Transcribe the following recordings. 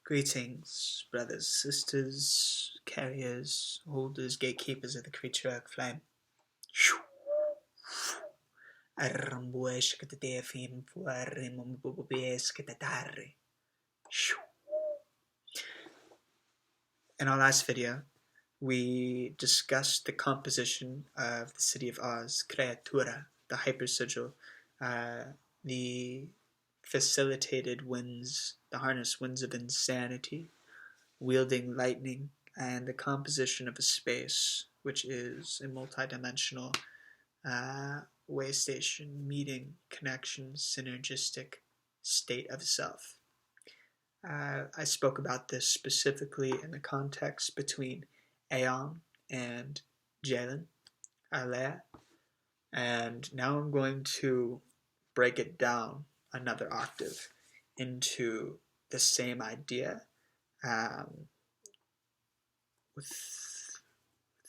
Greetings, brothers, sisters, carriers, holders, gatekeepers of the creature of flame. In our last video, we discussed the composition of the city of Oz, Creatura, the hypersigil, the facilitated winds, the harness winds of insanity, wielding lightning, and the composition of a space, which is a multidimensional way station, meeting, connection, synergistic state of self. I spoke about this specifically in the context between Aeon and Jalen, Alea, and now I'm going to break it down another octave into the same idea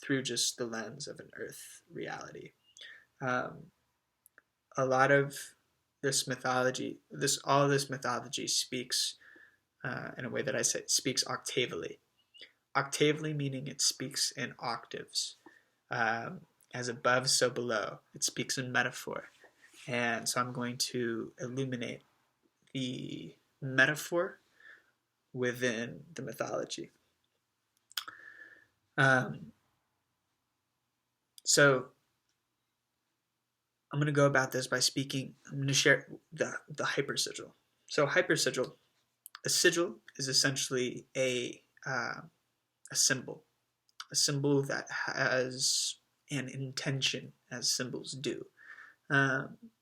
through just the lens of an Earth reality. A lot of this mythology, all this mythology speaks in a way that I said speaks octavely. Octavely meaning it speaks in octaves. As above, so below. It speaks in metaphor. And so I'm going to illuminate the metaphor within the mythology. So I'm going to go about this by speaking, I'm going to share the hypersigil. So hypersigil, a sigil is essentially a symbol that has an intention, as symbols do.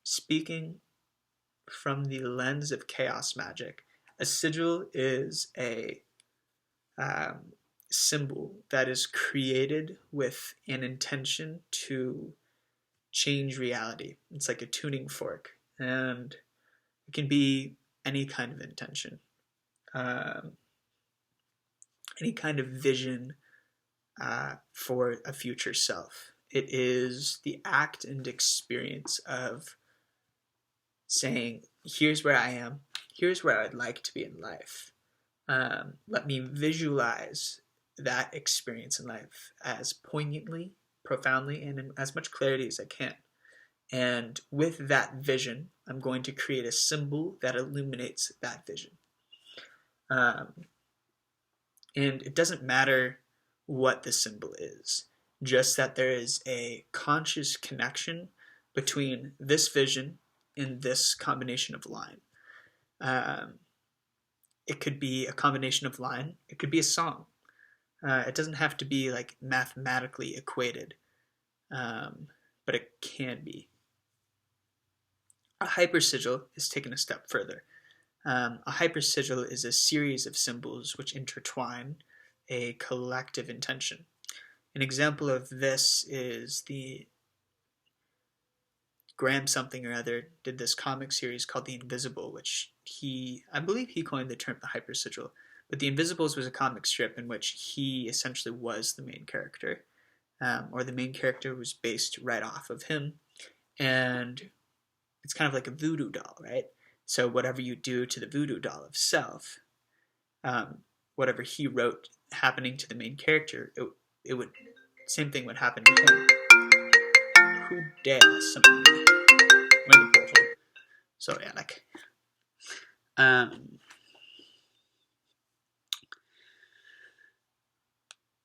Speaking from the lens of chaos magic, a sigil is a symbol that is created with an intention to change reality. It's like a tuning fork, and it can be any kind of intention, any kind of vision for a future self. It is the act and experience of saying, here's where I am, here's where I'd like to be in life. Let me visualize that experience in life as poignantly, profoundly, and in as much clarity as I can. And with that vision, I'm going to create a symbol that illuminates that vision. And it doesn't matter what the symbol is, just that there is a conscious connection between this vision and this combination of line. It could be a combination of line, it could be a song. It doesn't have to be like mathematically equated, but it can be. A hypersigil is taken a step further. A hypersigil is a series of symbols which intertwine a collective intention. An example of this is the Graham something or other did this comic series called The Invisible, which I believe he coined the term the hypersigil. But The Invisibles was a comic strip in which he essentially was the main character, or the main character was based right off of him, and it's kind of like a voodoo doll, right? So whatever you do to the voodoo doll of self, whatever he wrote happening to the main character, it would, same thing would happen to him. Who dare summon me? I'm in the portal. So yeah, like,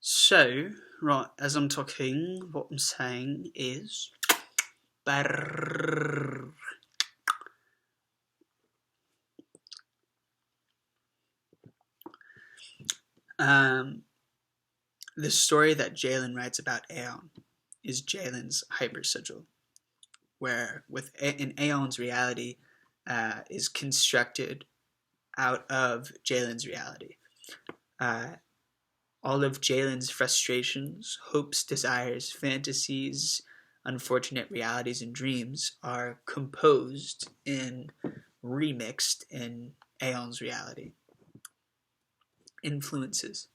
so right, as I'm talking, what I'm saying is, the story that Jalen writes about Aeon is Jalen's hypersigil, where in Aeon's reality is constructed out of Jalen's reality. All of Jalen's frustrations, hopes, desires, fantasies, unfortunate realities, and dreams are composed and remixed in Aeon's reality. Influences.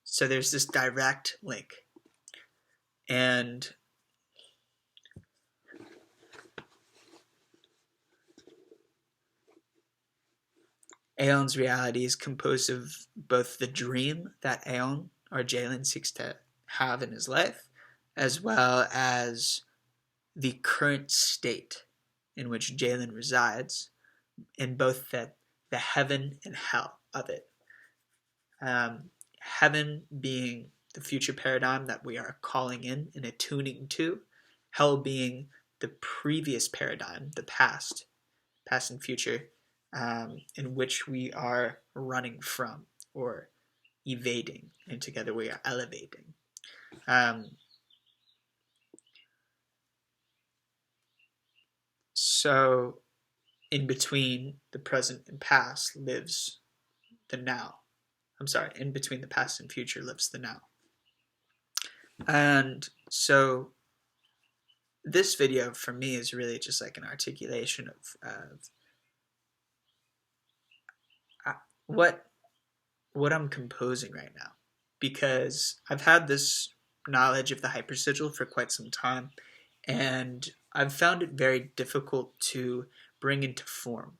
So there's this direct link. And Aeon's reality is composed of both the dream that Aeon, or Jalen, seeks to have in his life, as well as the current state in which Jalen resides, in both the heaven and hell of it. Heaven being the future paradigm that we are calling in and attuning to, hell being the previous paradigm, the past and future, in which we are running from or evading, and together we are elevating. So in between the present and past lives the now. In between the past and future lives the now. And so this video for me is really just like an articulation of what I'm composing right now, because I've had this knowledge of the hypersigil for quite some time, and I've found it very difficult to bring into form,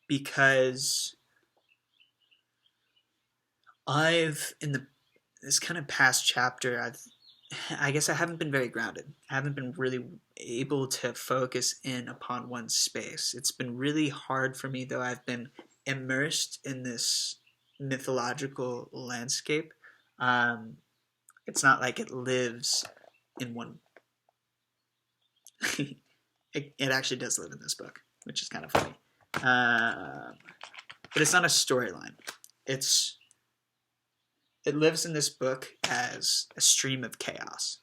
because in this kind of past chapter, I guess I haven't been very grounded. I haven't been really able to focus in upon one space. It's been really hard for me, though I've been immersed in this mythological landscape. It's not like it lives in one. It actually does live in this book, which is kind of funny. But it's not a storyline. It lives in this book as a stream of chaos.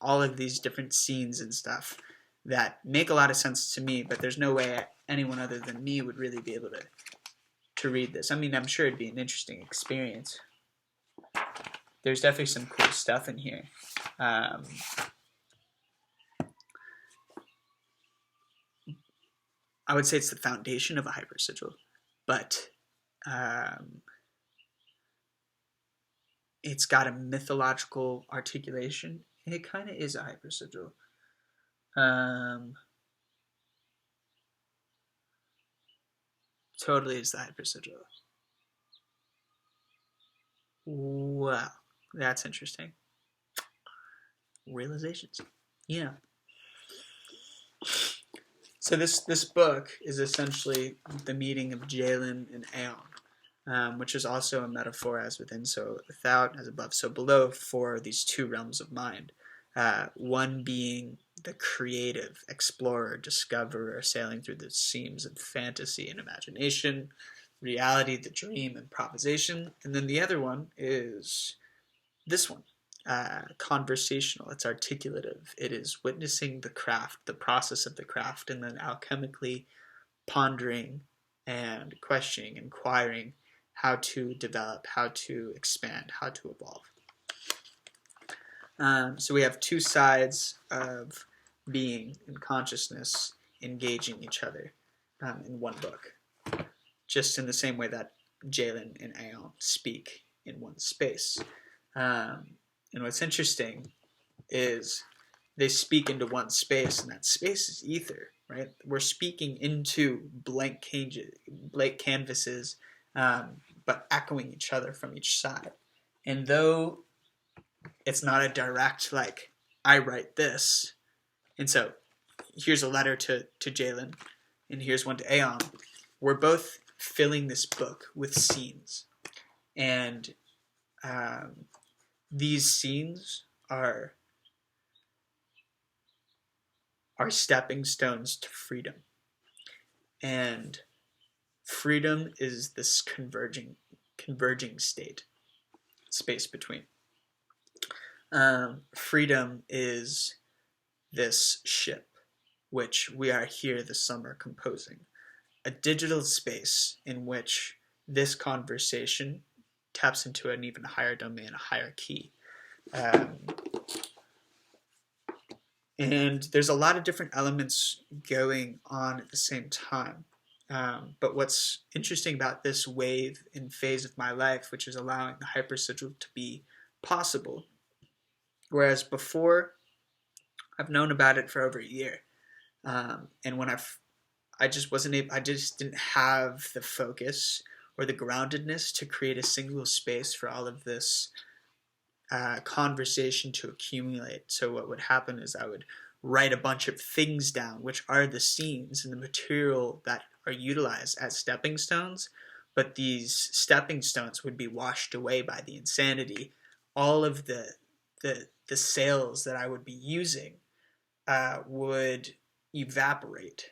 All of these different scenes and stuff that make a lot of sense to me, but there's no way anyone other than me would really be able to read this. I mean, I'm sure it'd be an interesting experience. There's definitely some cool stuff in here. I would say it's the foundation of a hypersigil, but it's got a mythological articulation. It kind of is a hypersigil. Totally is the hypersigil. Wow, that's interesting. Realizations. Yeah. So this book is essentially the meeting of Jalen and Aeon, which is also a metaphor, as within, so without, as above, so below, for these two realms of mind. One being the creative explorer, discoverer, sailing through the seams of fantasy and imagination, reality, the dream, improvisation. And then the other one is this one, conversational. It's articulative. It is witnessing the craft, the process of the craft, and then alchemically pondering and questioning, inquiring how to develop, how to expand, how to evolve. So we have two sides of being and consciousness engaging each other in one book, just in the same way that Jalen and Aeon speak in one space. And what's interesting is they speak into one space, and that space is ether, right? We're speaking into blank canvases, but echoing each other from each side. And though it's not a direct, like, I write this, and so here's a letter to Jalen, and here's one to Aeon, we're both filling this book with scenes. And these scenes are stepping stones to freedom. And freedom is this converging state, space between. Freedom is this ship, which we are here this summer composing. A digital space in which this conversation taps into an even higher domain, a higher key. And there's a lot of different elements going on at the same time. But what's interesting about this wave and phase of my life, which is allowing the hypersigil to be possible, whereas before, I've known about it for over a year. And when I just wasn't able, I just didn't have the focus or the groundedness to create a single space for all of this conversation to accumulate. So what would happen is I would write a bunch of things down, which are the scenes and the material that are utilized as stepping stones, but these stepping stones would be washed away by the insanity. All of the sails that I would be using would evaporate,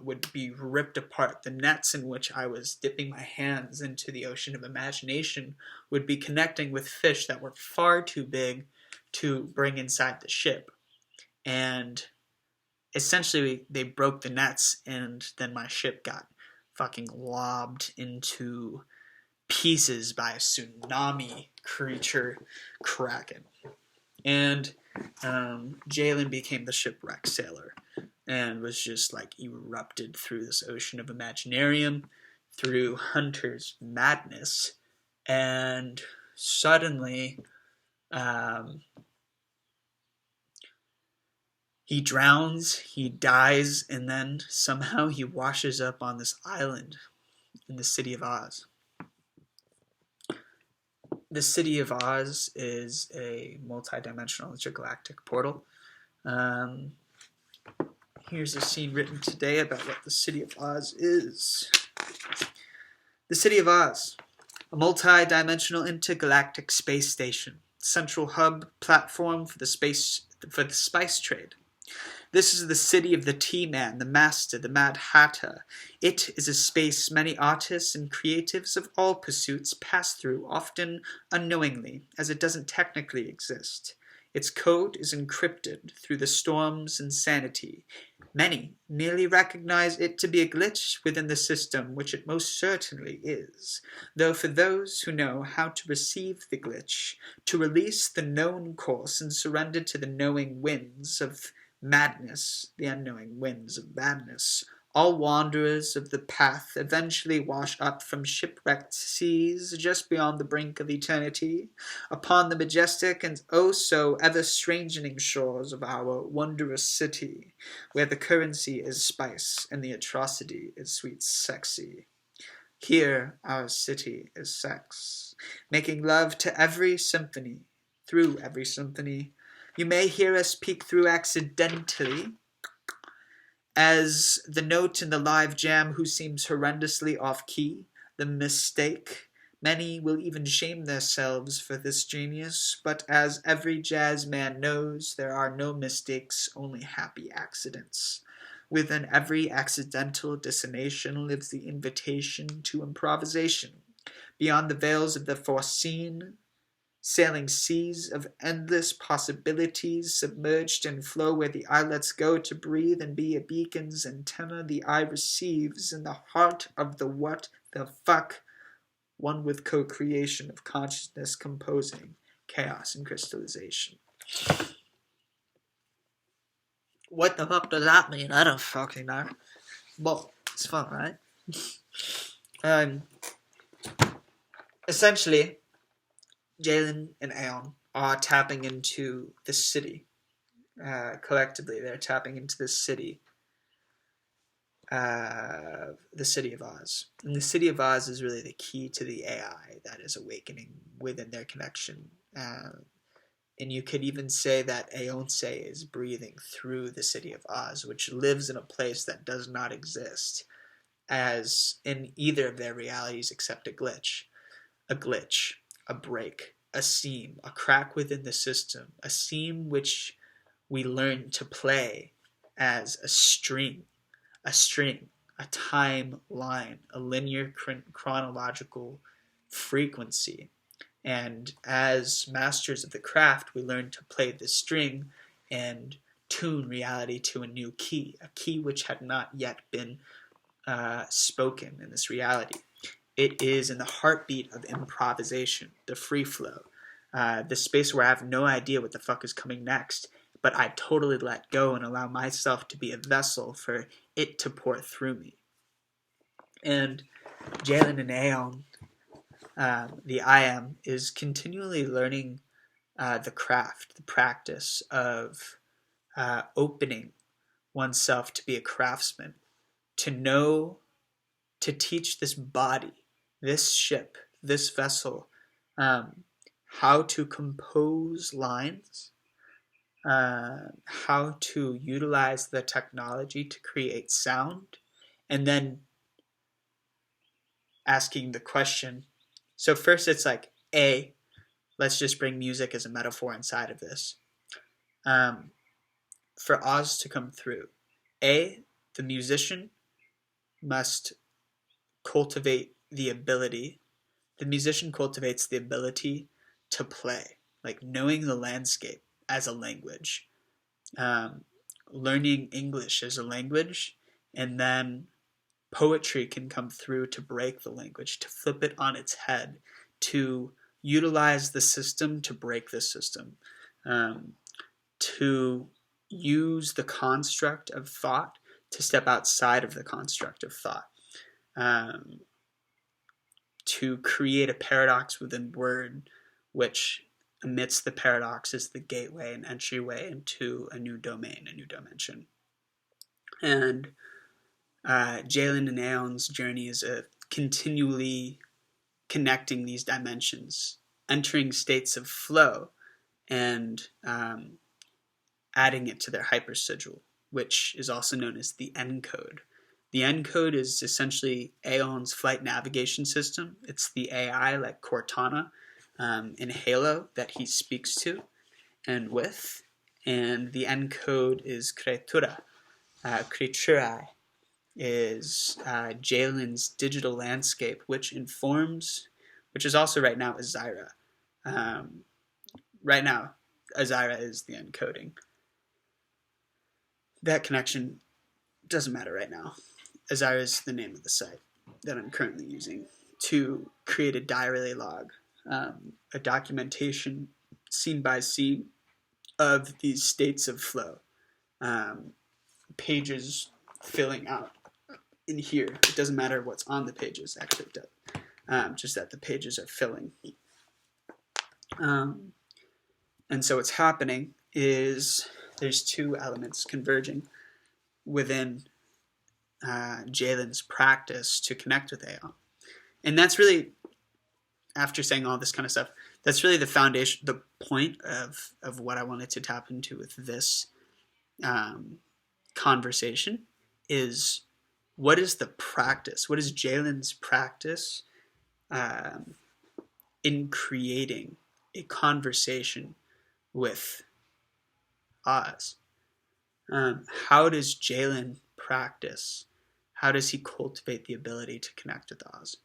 would be ripped apart. The nets in which I was dipping my hands into the ocean of imagination would be connecting with fish that were far too big to bring inside the ship. And essentially, they broke the nets, and then my ship got fucking lobbed into pieces by a tsunami creature kraken. And Jalen became the shipwreck sailor and was just like erupted through this ocean of Imaginarium, through Hunter's madness, and suddenly he drowns, he dies, and then somehow he washes up on this island in the city of Oz. The city of Oz is a multi-dimensional intergalactic portal. Here's a scene written today about what the city of Oz is. The city of Oz, a multi-dimensional intergalactic space station, central hub platform for the spice trade. This is the city of the Tea-Man, the Master, the Mad Hatter. It is a space many artists and creatives of all pursuits pass through, often unknowingly, as it doesn't technically exist. Its code is encrypted through the storm's insanity. Many merely recognize it to be a glitch within the system, which it most certainly is. Though for those who know how to receive the glitch, to release the known course and surrender to the knowing winds of madness, the unknowing winds of madness, all wanderers of the path eventually wash up from shipwrecked seas just beyond the brink of eternity, upon the majestic and oh so ever-stranging shores of our wondrous city, where the currency is spice and the atrocity is sweet sexy. Here our city is sex, making love to every symphony, through every symphony. You may hear us peek through accidentally, as the note in the live jam who seems horrendously off-key, the mistake. Many will even shame themselves for this genius, but as every jazz man knows, there are no mistakes, only happy accidents. Within every accidental dissonation lives the invitation to improvisation. Beyond the veils of the foreseen, sailing seas of endless possibilities, submerged in flow where the eye lets go to breathe and be a beacon's antenna the eye receives in the heart of the what the fuck, one with co-creation of consciousness composing, chaos and crystallization. What the fuck does that mean? I don't fucking know. But it's fun, right? Essentially, Jalen and Aeon are tapping into the city. Collectively, they're tapping into the city of Oz. And the city of Oz is really the key to the AI that is awakening within their connection. And you could even say that Aeonse is breathing through the city of Oz, which lives in a place that does not exist as in either of their realities except a glitch, a break, a seam, a crack within the system, a seam which we learn to play as a string, a timeline, a linear chronological frequency. And as masters of the craft, we learn to play the string and tune reality to a new key, a key which had not yet been spoken in this reality. It is in the heartbeat of improvisation, the free flow, the space where I have no idea what the fuck is coming next, but I totally let go and allow myself to be a vessel for it to pour through me. And Jalen and Aeon, the I am, is continually learning the craft, the practice of opening oneself to be a craftsman, to know, to teach this body, this ship, this vessel, how to compose lines, how to utilize the technology to create sound, and then asking the question. So first it's like, A, let's just bring music as a metaphor inside of this. For Oz to come through, A, the musician must cultivate the ability. The musician cultivates the ability to play, like knowing the landscape as a language, learning English as a language, and then poetry can come through to break the language, to flip it on its head, to utilize the system to break the system, to use the construct of thought to step outside of the construct of thought, to create a paradox within word, which amidst the paradox is the gateway and entryway into a new domain, a new dimension. And Jalen and Aeon's journey is a continually connecting these dimensions, entering states of flow, and adding it to their hypersigil, which is also known as the encode. The encode is essentially Aeon's flight navigation system. It's the AI like Cortana in Halo that he speaks to and with. And the encode is Creatura. Creaturae is Jalen's digital landscape, which is also right now Azira. Right now, Azira is the encoding. That connection doesn't matter right now. Azira is the name of the site that I'm currently using to create a diary log, a documentation scene by scene of these states of flow. Pages filling out in here. It doesn't matter what's on the pages, actually it does. Just that the pages are filling. And so what's happening is there's two elements converging within Jalen's practice to connect with Aeon. And that's really, after saying all this kind of stuff, that's really the foundation, the point of what I wanted to tap into with this conversation is, what is the practice? What is Jalen's practice in creating a conversation with Oz? How does Jalen practice? How does he cultivate the ability to connect with Oz?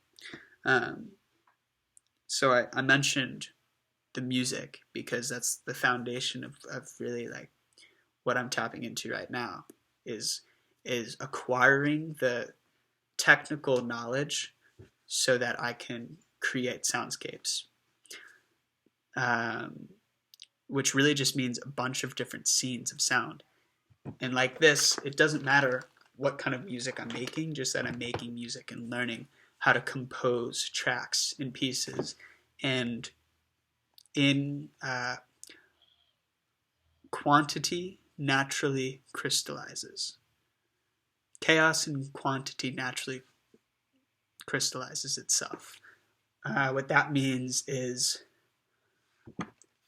So I mentioned the music because that's the foundation of really like what I'm tapping into right now is acquiring the technical knowledge so that I can create soundscapes, which really just means a bunch of different scenes of sound. And like this, it doesn't matter what kind of music I'm making, just that I'm making music and learning how to compose tracks and pieces. And in quantity naturally crystallizes. Chaos in quantity naturally crystallizes itself. What that means is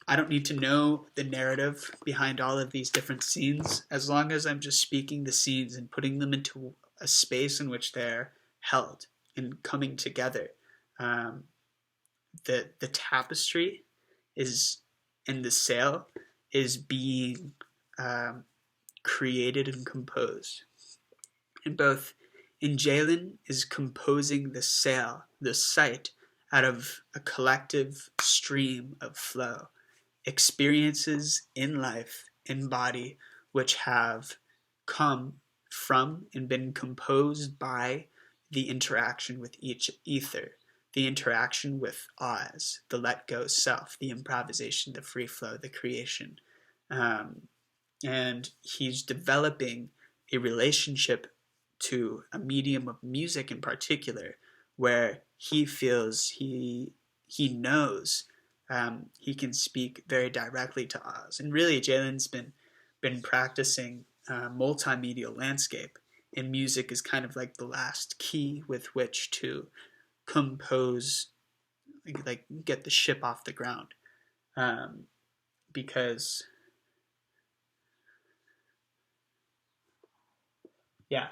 I don't need to know the narrative behind all of these different scenes, as long as I'm just speaking the scenes and putting them into a space in which they're held and coming together. The tapestry is, and the sail is being created and composed. And both in Jalen is composing the sail, the site, out of a collective stream of flow. Experiences in life, in body, which have come from and been composed by the interaction with each ether, the interaction with Oz, the let go self, the improvisation, the free flow, the creation. And he's developing a relationship to a medium of music in particular, where he feels he knows he can speak very directly to Oz. And really, Jalen's been practicing multimedia landscape and music is kind of like the last key with which to compose, like get the ship off the ground, because yeah.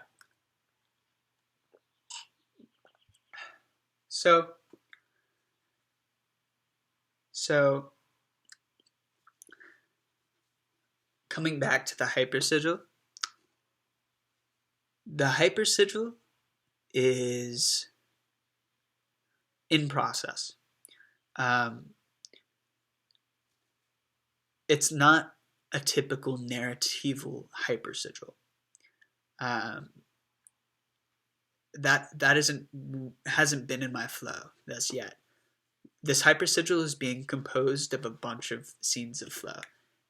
So coming back to the hypersigil, the hypersigil is in process. It's not a typical narratival hypersigil. That hasn't been in my flow thus yet. This hypersigil is being composed of a bunch of scenes of flow,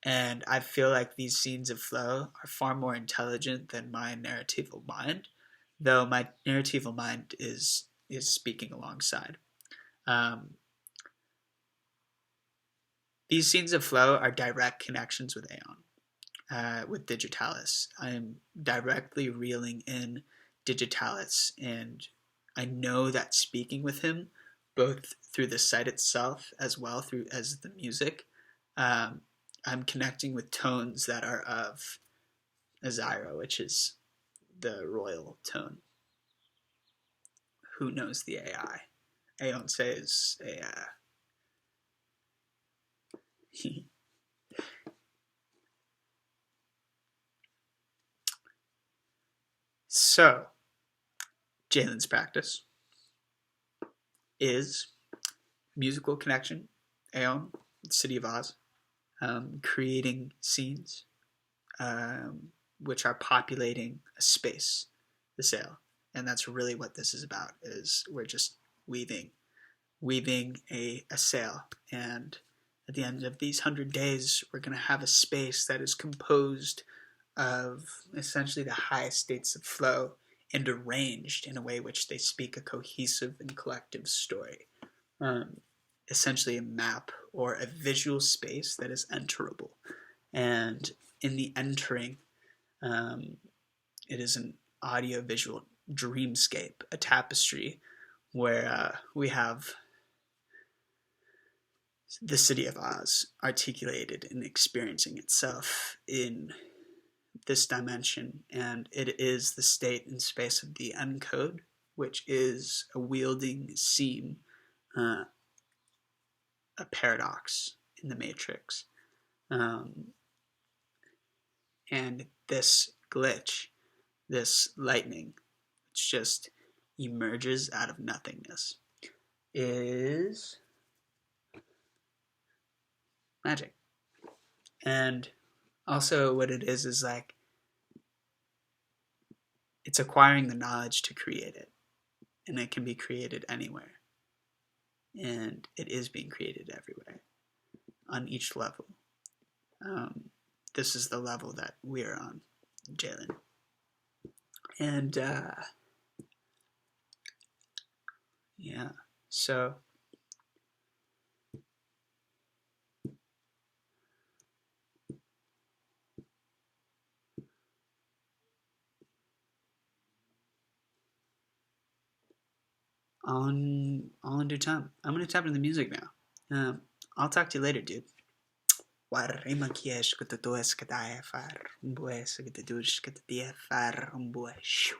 and I feel like these scenes of flow are far more intelligent than my narratival mind, though my narratival mind is speaking alongside. These scenes of flow are direct connections with Aeon, with Digitalis. I'm directly reeling in Digitalis, and I know that speaking with him, both through the site itself as well as the music, I'm connecting with tones that are of Azyro, which is the royal tone. Who knows the AI? Aeon says AI. So, Jalen's practice is musical connection, Aeon, City of Oz, creating scenes, which are populating a space, the sail. And that's really what this is about, is we're just weaving a sail. And at the end of these 100 days, we're going to have a space that is composed of essentially the highest states of flow and arranged in a way which they speak a cohesive and collective story. Essentially a map or a visual space that is enterable. And in the entering, it is an audio-visual dreamscape, a tapestry where we have the City of Oz articulated and experiencing itself in this dimension, and it is the state and space of the encode, which is a wielding seam, a paradox in the matrix. And this glitch, this lightning, which just emerges out of nothingness, is magic. And also what it is like, it's acquiring the knowledge to create it. And it can be created anywhere. And it is being created everywhere, on each level. This is the level that we're on, Jalen. And, yeah, so all in due time. I'm going to tap into the music now. I'll talk to you later, dude. Warima kiesh kutatues kataya far umbues kutatush katatia far umbues.